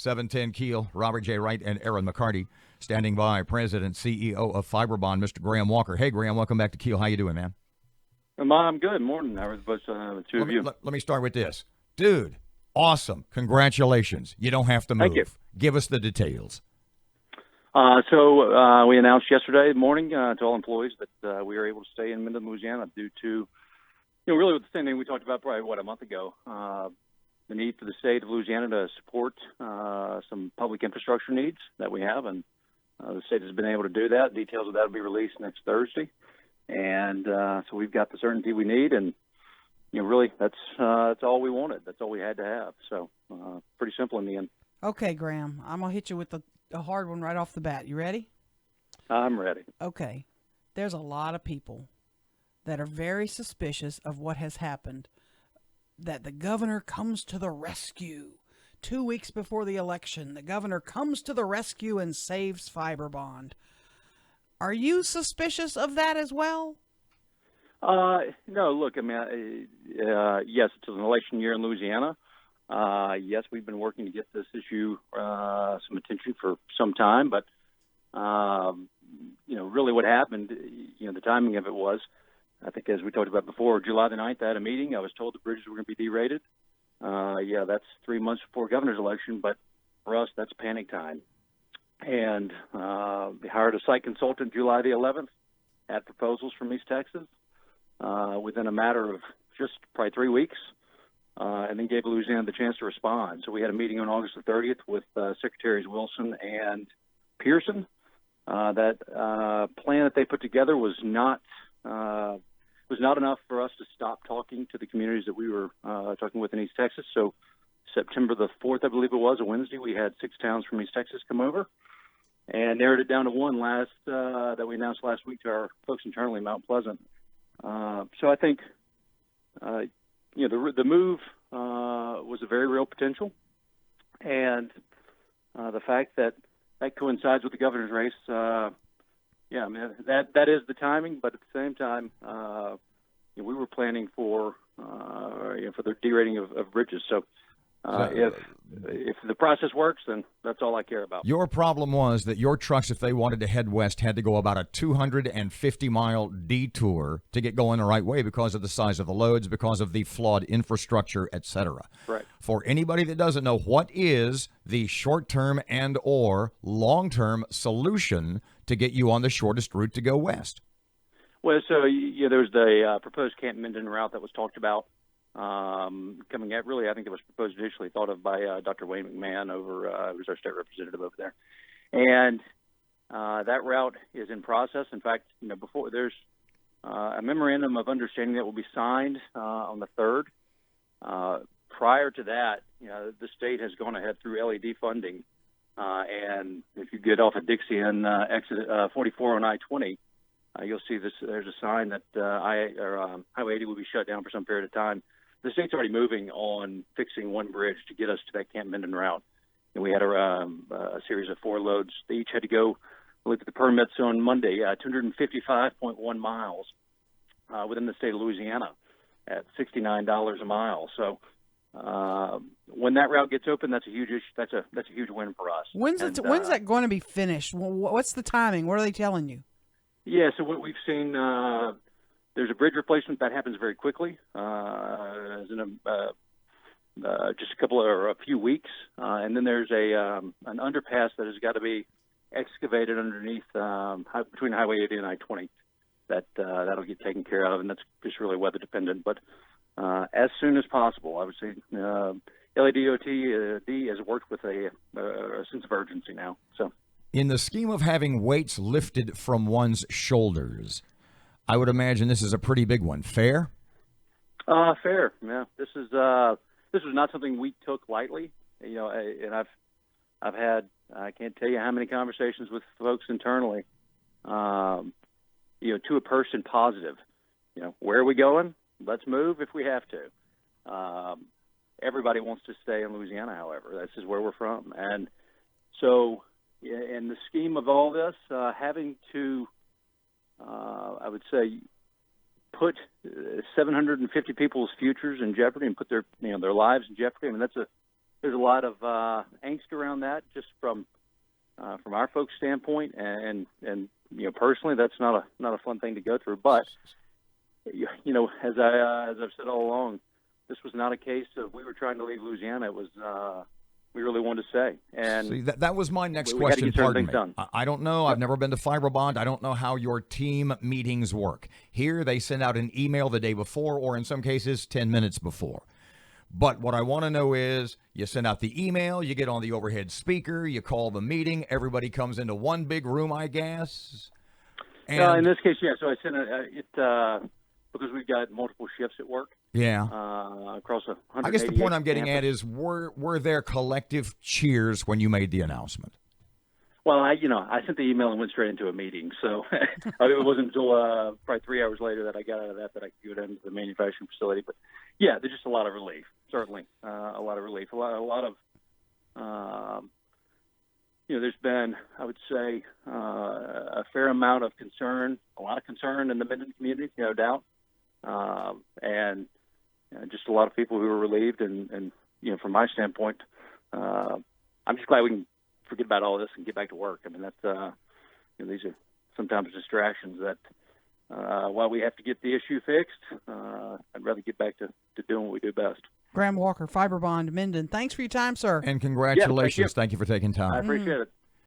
710 Keel, Robert J. Wright, and Aaron McCarty. Standing by, President, CEO of Fibrebond, Mr. Graham Walker. Hey, Graham, welcome back to Keel. How you doing, man? I'm good. Morning. How are the two of you? Let me start with this. Dude, awesome. Congratulations. You don't have to move. Thank you. Give us the details. So we announced yesterday morning to all employees that we are able to stay in Minden, Louisiana due to, really with the same thing we talked about probably, a month ago, the need for the state of Louisiana to support some public infrastructure needs that we have, and the state has been able to do that. Details of that will be released next Thursday. And so we've got the certainty we need, and really that's all we wanted. That's all we had to have. So pretty simple in the end. Okay, Graham, I'm gonna hit you with a hard one right off the bat. You ready? I'm ready. Okay, there's a lot of people that are very suspicious of what has happened. That the governor comes to the rescue. 2 weeks before the election, the governor comes to the rescue and saves Fibrebond. Are you suspicious of that as well? No, look, I mean, yes, it's an election year in Louisiana. Yes, we've been working to get this issue some attention for some time, but, really what happened, the timing of it was, I think as we talked about before, July the 9th, I had a meeting. I was told the bridges were going to be derated. That's 3 months before governor's election, but for us, that's panic time. And we hired a site consultant July the 11th, had proposals from East Texas within a matter of just probably 3 weeks, and then gave Louisiana the chance to respond. So we had a meeting on August the 30th with Secretaries Wilson and Pearson. That plan that they put together was not enough for us to stop talking to the communities that we were talking with in East Texas. So September the 4th, I believe it was, a Wednesday, we had 6 towns from East Texas come over and narrowed it down to one that we announced last week to our folks internally in Mount Pleasant. So I think, the move was a very real potential. And the fact that coincides with the governor's race, that is the timing. But at the same time, we were planning for the derating of bridges. So if the process works, then that's all I care about. Your problem was that your trucks, if they wanted to head west, had to go about a 250-mile detour to get going the right way because of the size of the loads, because of the flawed infrastructure, etc. Right. For anybody that doesn't know, what is the short-term and or long-term solution to get you on the shortest route to go west? Well, so there's the proposed Camp Minden route that was talked about. Coming at really, I think it was proposed initially, thought of by Dr. Wayne McMahon who's our state representative over there, and that route is in process. In fact, before there's a memorandum of understanding that will be signed on the 3rd. Prior to that, the state has gone ahead through LED funding, and if you get off of Dixie and exit 44 on I-20, you'll see this. There's a sign that Highway 80 will be shut down for some period of time. The state's already moving on fixing one bridge to get us to that Camp Minden route. And we had a series of 4 loads. They each had to go look at the permits on Monday, 255.1 miles within the state of Louisiana at $69 a mile. So when that route gets open, that's a huge issue. That's a huge win for us. When's that going to be finished? What's the timing? What are they telling you? Yeah, so what we've seen, there's a bridge replacement that happens very quickly, as in just a few weeks, and then there's an underpass that has got to be excavated underneath between Highway 80 and I-20. That'll get taken care of, and that's just really weather dependent. But as soon as possible, I would say LADOT has worked with a sense of urgency now. So. In the scheme of having weights lifted from one's shoulders, I would imagine this is a pretty big one. Fair? Fair. Yeah. This was not something we took lightly. And I've had, I can't tell you how many conversations with folks internally, to a person positive. Where are we going? Let's move if we have to. Everybody wants to stay in Louisiana, however. This is where we're from. And so, in the scheme of all this, having to, I would say, put 750 people's futures in jeopardy and put their lives in jeopardy. I mean, there's a lot of angst around that, just from our folks' standpoint, and personally, that's not a fun thing to go through. But as I've said all along, this was not a case of we were trying to leave Louisiana. It was we really wanted to stay. And see, that was my next we had to question. get certain Pardon things me. done. I don't know. I've never been to Fibrebond. I don't know how your team meetings work. Here, they send out an email the day before, or in some cases, 10 minutes before. But what I want to know is, you send out the email, you get on the overhead speaker, you call the meeting, everybody comes into one big room, I guess. And in this case, yeah. So I sent it because we've got multiple shifts at work. yeah. Across 188 I guess the point I'm getting campus. at is, were there collective cheers when you made the announcement? Well, I sent the email and went straight into a meeting. So it wasn't until probably 3 hours later that I got out of that I could go down to the manufacturing facility. But yeah, there's just a lot of relief. Certainly, a lot of relief. A lot of there's been, I would say, a fair amount of concern, a lot of concern in the Minden community, no doubt, and just a lot of people who were relieved. And from my standpoint, I'm just glad we can forget about all this and get back to work. I mean, that's these are sometimes distractions that while we have to get the issue fixed, I'd rather get back to doing what we do best. Graham Walker, Fibrebond, Minden. Thanks for your time, sir. And congratulations. thank you. Thank you for taking time. I appreciate it.